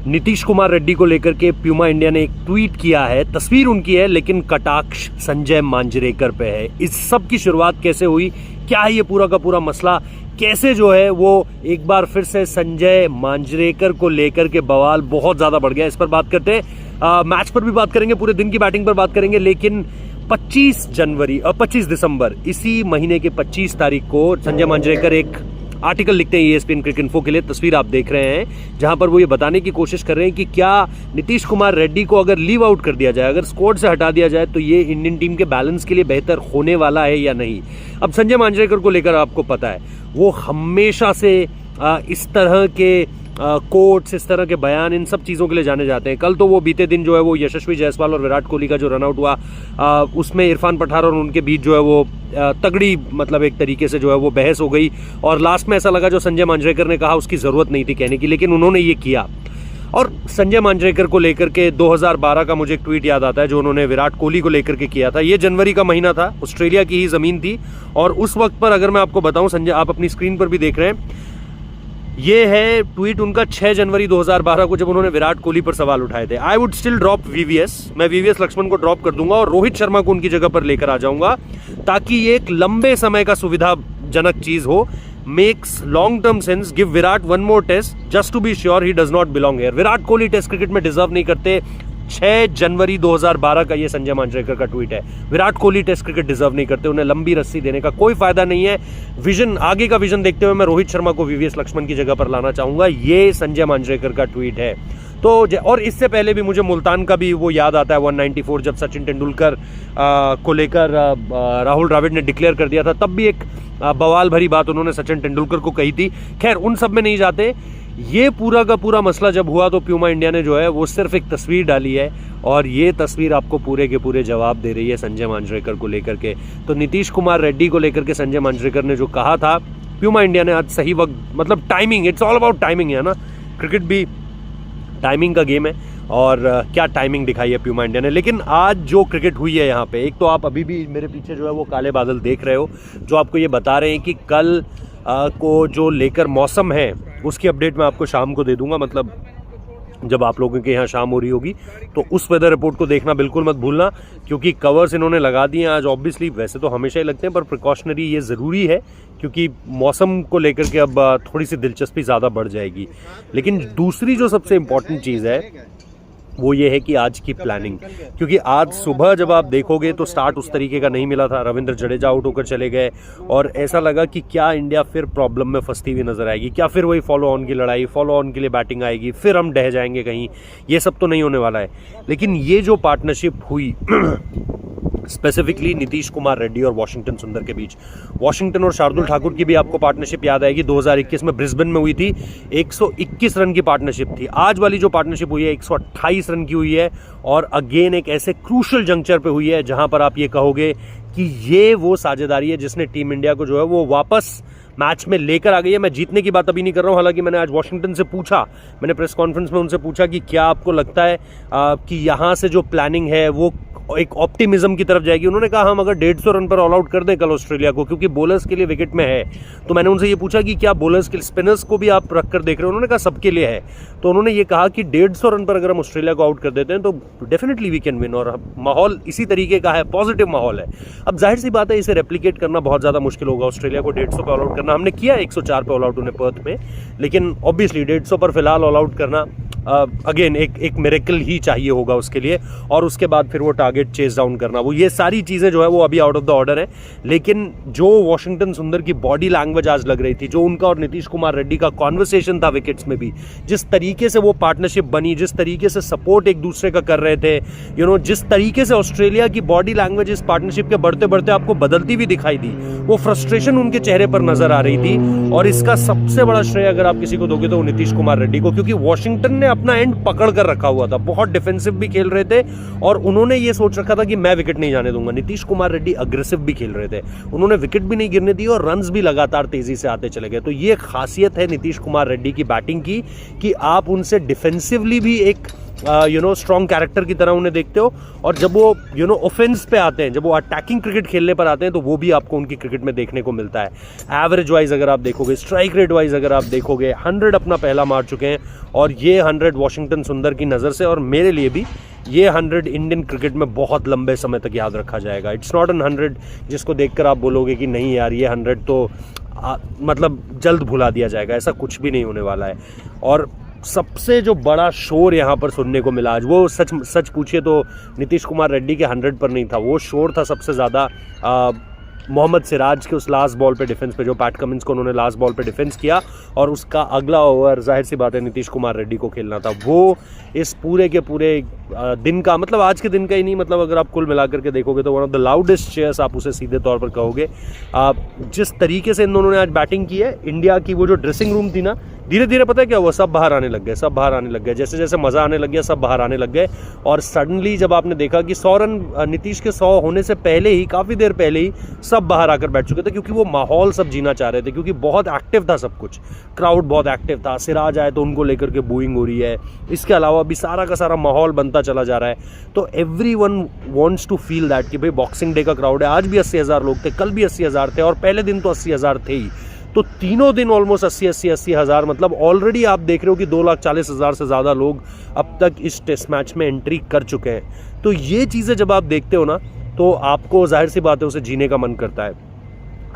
नीतीश कुमार रेड्डी को लेकर के प्यूमा इंडिया ने एक ट्वीट किया है। तस्वीर उनकी है लेकिन कटाक्ष संजय मांजरेकर पे है। इस सब की शुरुआत कैसे हुई, क्या है ये पूरा का पूरा मसला, कैसे जो है वो एक बार फिर से संजय मांजरेकर को लेकर के बवाल बहुत ज्यादा बढ़ गया, इस पर बात करते हैं। मैच पर भी बात करेंगे, पूरे दिन की बैटिंग पर बात करेंगे। लेकिन 25 दिसंबर इसी महीने के 25 तारीख को संजय मांजरेकर एक आर्टिकल लिखते हैं ESPN क्रिकेट इन्फो के लिए। तस्वीर आप देख रहे हैं जहां पर वो ये बताने की कोशिश कर रहे हैं कि क्या नीतीश कुमार रेड्डी को अगर लीव आउट कर दिया जाए, अगर स्क्वाड से हटा दिया जाए तो ये इंडियन टीम के बैलेंस के लिए बेहतर होने वाला है या नहीं। अब संजय मांजरेकर को लेकर आपको पता है वो हमेशा से इस तरह के कोट्स, इस तरह के बयान, इन सब चीज़ों के लिए जाने जाते हैं। कल तो वो बीते दिन जो है वो यशस्वी जायसवाल और विराट कोहली का जो रनआउट हुआ उसमें इरफान पठार और उनके बीच जो है वो तगड़ी मतलब एक तरीके से जो है वो बहस हो गई और लास्ट में ऐसा लगा जो संजय मांजरेकर ने कहा उसकी ज़रूरत नहीं थी कहने की, लेकिन उन्होंने ये किया। और संजय मांजरेकर को लेकर के 2012 का मुझे एक ट्वीट याद आता है जो उन्होंने विराट कोहली को लेकर के किया था। ये जनवरी का महीना था, ऑस्ट्रेलिया की ही ज़मीन थी और उस वक्त पर अगर मैं आपको बताऊं, संजय आप अपनी स्क्रीन पर भी देख रहे हैं, ये है ट्वीट उनका 6 जनवरी 2012 को जब उन्होंने विराट कोहली पर सवाल उठाए थे। I would still drop VVS, मैं VVS लक्ष्मण को ड्रॉप कर दूंगा और रोहित शर्मा को उनकी जगह पर लेकर आ जाऊंगा ताकि ये एक लंबे समय का सुविधाजनक चीज हो। Makes long term sense, give Virat one more test just to be sure he does not belong here. Virat Kohli test cricket में डिजर्व नहीं करते। 6 जनवरी 2012 का ये संजय मांजरेकर का ट्वीट है। Virat Kohli test cricket deserve नहीं करते, उन्हें लंबी रस्सी देने का कोई फायदा नहीं है। विजन, आगे का विजन देखते हुए मैं रोहित शर्मा को VVS लक्ष्मण की जगह पर लाना चाहूंगा। ये संजय मांजरेकर का ट्वीट है। तो और इससे पहले भी मुझे मुल्तान का भी वो याद आता है 194 जब सचिन तेंदुलकर को लेकर राहुल द्रविड़ ने डिक्लेयर कर दिया था, तब भी एक बवाल भरी बात उन्होंने सचिन तेंदुलकर को कही थी। खैर उन सब में नहीं जाते। ये पूरा का पूरा मसला जब हुआ तो प्यूमा इंडिया ने जो है वो सिर्फ एक तस्वीर डाली है और ये तस्वीर आपको पूरे के पूरे जवाब दे रही है संजय मांजरेकर को लेकर के। तो नीतीश कुमार रेड्डी को लेकर के संजय मांजरेकर ने जो कहा था, प्यूमा इंडिया ने आज सही वक्त, मतलब timing, it's all about timing है ना, क्रिकेट भी टाइमिंग का गेम है और क्या टाइमिंग दिखाई है प्यूमा इंडिया ने। लेकिन आज जो क्रिकेट हुई है यहाँ पे, एक तो आप अभी भी मेरे पीछे जो है वो काले बादल देख रहे हो जो आपको ये बता रहे हैं कि कल को जो लेकर मौसम है उसकी अपडेट मैं आपको शाम को दे दूंगा। मतलब जब आप लोगों के यहाँ शाम हो रही होगी तो उस वेदर रिपोर्ट को देखना बिल्कुल मत भूलना, क्योंकि कवर्स इन्होंने लगा दिए आज। ऑब्वियसली वैसे तो हमेशा ही लगते हैं पर प्रिकॉशनरी ये ज़रूरी है क्योंकि मौसम को लेकर के अब थोड़ी सी दिलचस्पी ज़्यादा बढ़ जाएगी। लेकिन दूसरी जो सबसे इम्पॉर्टेंट चीज़ है वो ये है कि आज की प्लानिंग, क्योंकि आज सुबह जब आप देखोगे तो स्टार्ट उस तरीके का नहीं मिला था। रविंद्र जडेजा आउट होकर चले गए और ऐसा लगा कि क्या इंडिया फिर प्रॉब्लम में फंसती हुई नजर आएगी, क्या फिर वही फॉलो ऑन की लड़ाई, फॉलो ऑन के लिए बैटिंग आएगी, फिर हम ढह जाएंगे कहीं। ये सब तो नहीं होने वाला है। लेकिन ये जो पार्टनरशिप हुई स्पेसिफिकली नीतीश कुमार रेड्डी और वाशिंगटन सुंदर के बीच, वाशिंगटन और शार्दुल ठाकुर की भी आपको पार्टनरशिप याद आएगी, 2021 में ब्रिस्बेन में हुई थी। 121 रन की पार्टनरशिप थी। आज वाली जो पार्टनरशिप हुई है 128 रन की हुई है और अगेन एक ऐसे क्रूशल जंक्चर पे हुई है जहां पर आप ये कहोगे कि ये वो साझेदारी है जिसने टीम इंडिया को जो है वो वापस मैच में लेकर आ गई है। मैं जीतने की बात अभी नहीं कर रहा हूं, हालांकि मैंने आज वाशिंगटन से पूछा, मैंने प्रेस कॉन्फ्रेंस में उनसे पूछा कि क्या आपको लगता है कि यहां से जो प्लानिंग है वो एक ऑप्टिमिज्म की तरफ जाएगी। उन्होंने कहा हम अगर 150 रन पर ऑल आउट कर दें कल ऑस्ट्रेलिया को, क्योंकि बॉलर्स के लिए विकेट में है। तो मैंने उनसे ये पूछा कि क्या बॉलर्स के स्पिनर्स को भी आप रख कर देख रहे हो, उन्होंने कहा सबके लिए है। तो उन्होंने ये कहा कि 150 रन पर अगर हम ऑस्ट्रेलिया को आउट कर देते हैं तो डेफिनेटली वी कैन विन, और माहौल इसी तरीके का है, पॉजिटिव माहौल है। अब जाहिर सी बात है इसे रेप्लिकेट करना बहुत ज़्यादा मुश्किल होगा, ऑस्ट्रेलिया को 150 पर ऑल आउट करना। हमने किया 104 पे ऑल आउट उन्हें पर्थ में, लेकिन ऑब्वियसली 150 पर फिलहाल ऑल आउट करना अगेन एक मिरेकल ही चाहिए होगा उसके लिए, और उसके बाद फिर वो टारगेट चेस डाउन करना, वो ये सारी चीज़ें जो है वो अभी आउट ऑफ द ऑर्डर है। लेकिन जो वाशिंगटन सुंदर की बॉडी लैंग्वेज आज लग रही थी, जो उनका और नीतीश कुमार रेड्डी का कॉन्वर्सेशन था विकेट्स में भी, जिस तरीके से वो पार्टनरशिप बनी, जिस तरीके से सपोर्ट एक दूसरे का कर रहे थे, जिस तरीके से ऑस्ट्रेलिया की बॉडी लैंग्वेज इस पार्टनरशिप के बढ़ते बढ़ते आपको बदलती भी दिखाई दी, वो फ्रस्ट्रेशन उनके चेहरे पर नजर आ रही थी। और इसका सबसे बड़ा श्रेय अगर आप किसी को दोगे तो वो नीतीश कुमार रेड्डी को, क्योंकि वाशिंगटन ने अपना एंड पकड़ कर रखा हुआ था, बहुत डिफेंसिव भी खेल रहे थे और उन्होंने ये सोच रखा था कि मैं विकेट नहीं जाने दूंगा। नीतीश कुमार रेड्डी अग्रेसिव भी खेल रहे थे, उन्होंने विकेट भी नहीं गिरने दी और रन्स भी लगातार तेजी से आते चले गए। तो ये खासियत है नीतीश कुमार रेड्डी की बैटिंग की कि आप उनसे डिफेंसिवली भी एक स्ट्रॉन्ग कैरेक्टर की तरह उन्हें देखते हो, और जब वो ऑफेंस पे आते हैं, जब वो अटैकिंग क्रिकेट खेलने पर आते हैं, तो वो भी आपको उनकी क्रिकेट में देखने को मिलता है। एवरेज वाइज अगर आप देखोगे, स्ट्राइक रेट वाइज अगर आप देखोगे, 100 अपना पहला मार चुके हैं, और ये 100 वॉशिंगटन सुंदर की नज़र से और मेरे लिए भी ये 100 इंडियन क्रिकेट में बहुत लंबे समय तक याद रखा जाएगा। इट्स नॉट एन 100 जिसको देखकर आप बोलोगे कि नहीं यार ये 100 तो मतलब जल्द भुला दिया जाएगा, ऐसा कुछ भी नहीं होने वाला है। और सबसे जो बड़ा शोर यहाँ पर सुनने को मिला आज, वो सच पूछिए तो नीतीश कुमार रेड्डी के 100 पर नहीं था, वो शोर था सबसे ज़्यादा मोहम्मद सिराज के उस लास्ट बॉल पे डिफेंस पे, जो पैट कमिंस को उन्होंने लास्ट बॉल पे डिफेंस किया, और उसका अगला ओवर जाहिर सी बात है नीतीश कुमार रेड्डी को खेलना था। वो इस पूरे के पूरे दिन का, मतलब आज के दिन का ही नहीं, मतलब अगर आप कुल मिलाकर के देखोगे तो one of the loudest chairs आप उसे सीधे तौर पर कहोगे। जिस तरीके से इन दोनों ने आज बैटिंग की है, इंडिया की वो जो ड्रेसिंग रूम थी ना, धीरे धीरे पता है क्या हुआ, सब बाहर आने लग गए, सब बाहर आने लग गए, जैसे जैसे मज़ा आने लग गया सब बाहर आने लग गए। और सडनली जब आपने देखा कि 100 रन नीतीश के 100 होने से पहले ही, काफ़ी देर पहले ही सब बाहर आकर बैठ चुके थे, क्योंकि वो माहौल सब जीना चाह रहे थे, क्योंकि बहुत एक्टिव था सब कुछ, क्राउड बहुत एक्टिव था। सिराज आए तो उनको लेकर के बूइंग हो रही है, इसके अलावा भी सारा का सारा माहौल बनता चला जा रहा है। तो everyone wants to feel that कि भाई बॉक्सिंग डे का क्राउड है, आज भी 80,000 लोग थे, कल भी 80,000 थे, और पहले दिन तो 80,000 थे ही, तो तीनों दिन ऑलमोस्ट 80,000, मतलब ऑलरेडी आप देख रहे हो कि 2,40,000 से ज़्यादा लोग अब तक इस टेस्ट मैच में एंट्री कर चुके हैं। तो ये चीज़ें जब आप देखते हो ना, तो आपको जाहिर सी बात है उसे जीने का मन करता है।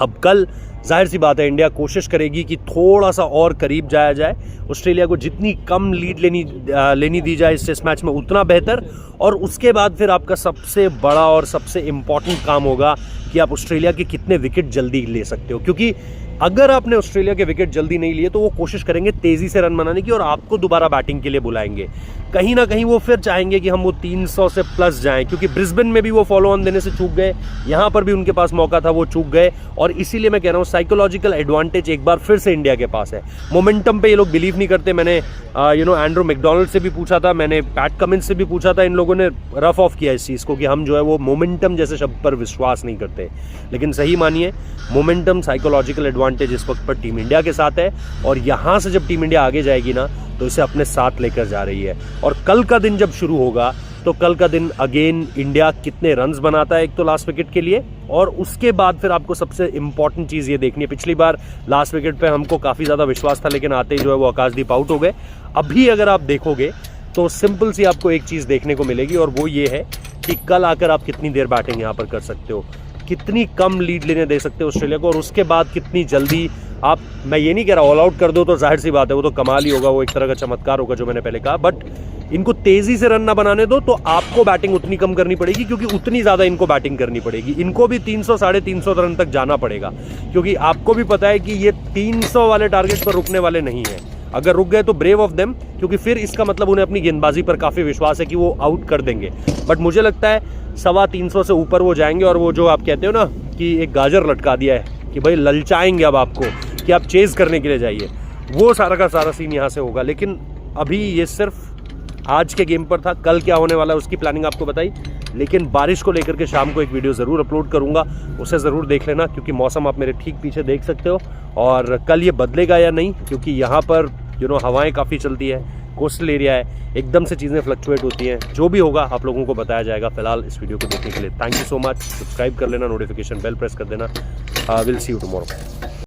अब कल जाहिर सी बात है इंडिया कोशिश करेगी कि थोड़ा सा और करीब जाया जाए, ऑस्ट्रेलिया को जितनी कम लीड लेनी दी जाए इस टेस्ट मैच में उतना बेहतर। और उसके बाद फिर आपका सबसे बड़ा और सबसे इम्पॉर्टेंट काम होगा कि आप ऑस्ट्रेलिया के कितने विकेट जल्दी ले सकते हो, क्योंकि अगर आपने ऑस्ट्रेलिया के विकेट जल्दी नहीं लिए तो वो कोशिश करेंगे तेज़ी से रन बनाने की, और आपको दोबारा बैटिंग के लिए बुलाएंगे। कहीं ना कहीं वो फिर चाहेंगे कि हम वो 300 से प्लस जाएं, क्योंकि ब्रिस्बेन में भी वो फॉलो ऑन देने से चूक गए, यहाँ पर भी उनके पास मौका था, वो चूक गए। और इसीलिए मैं कह रहा हूँ साइकोलॉजिकल एडवांटेज एक बार फिर से इंडिया के पास है। मोमेंटम पे ये लोग बिलीव नहीं करते। मैंने एंड्रू मैकडोनल्ड से भी पूछा था, मैंने पैट कमिंस से भी पूछा था, इन लोगों ने रफ ऑफ किया इस चीज़ को कि हम जो है वो मोमेंटम जैसे शब्द पर विश्वास नहीं करते। लेकिन सही मानिए, मोमेंटम साइकोलॉजिकल एडवांटेज इस वक्त पर टीम इंडिया के साथ है, और यहाँ से जब टीम इंडिया आगे जाएगी ना तो इसे अपने साथ लेकर जा रही है। और कल का दिन जब शुरू होगा तो कल का दिन अगेन इंडिया कितने रन्स बनाता है एक तो लास्ट विकेट के लिए, और उसके बाद फिर आपको सबसे इंपॉर्टेंट चीज़ ये देखनी है। पिछली बार लास्ट विकेट पे हमको काफ़ी ज़्यादा विश्वास था, लेकिन आते ही जो है वो आकाशदीप आउट हो गए। अभी अगर आप देखोगे तो सिंपल सी आपको एक चीज़ देखने को मिलेगी, और वो ये है कि कल आकर आप कितनी देर बैटिंग यहाँ पर कर सकते हो, कितनी कम लीड लेने दे सकते हो ऑस्ट्रेलिया को, और उसके बाद कितनी जल्दी आप, मैं ये नहीं कह रहा ऑल आउट कर दो तो जाहिर सी बात है वो तो कमाल ही होगा, वो एक तरह का चमत्कार होगा जो मैंने पहले कहा। बट इनको तेजी से रन ना बनाने दो तो आपको बैटिंग उतनी कम करनी पड़ेगी, क्योंकि उतनी ज़्यादा इनको बैटिंग करनी पड़ेगी। इनको भी 300 साढ़े 300 रन तक जाना पड़ेगा, क्योंकि आपको भी पता है कि ये 300 वाले टारगेट पर रुकने वाले नहीं हैं। अगर रुक गए तो ब्रेव ऑफ देम, क्योंकि फिर इसका मतलब उन्हें अपनी गेंदबाजी पर काफ़ी विश्वास है कि वो आउट कर देंगे। बट मुझे लगता है 325 से ऊपर वो जाएंगे, और वो जो आप कहते हो ना कि एक गाजर लटका दिया है कि भाई ललचाएंगे अब आपको कि आप चेज़ करने के लिए जाइए, वो सारा का सारा सीन यहाँ से होगा। लेकिन अभी ये सिर्फ आज के गेम पर था, कल क्या होने वाला है उसकी प्लानिंग आपको बताई। लेकिन बारिश को लेकर के शाम को एक वीडियो ज़रूर अपलोड करूँगा, उसे ज़रूर देख लेना, क्योंकि मौसम आप मेरे ठीक पीछे देख सकते हो। और कल ये बदलेगा या नहीं, क्योंकि यहाँ पर हवाएं काफ़ी चलती है, कोस्टल एरिया है, एकदम से चीज़ें फ्लक्चुएट होती हैं। जो भी होगा आप लोगों को बताया जाएगा। फिलहाल इस वीडियो को देखने के लिए thank you so much. Subscribe कर लेना, नोटिफिकेशन बेल प्रेस कर देना। Will see you tomorrow.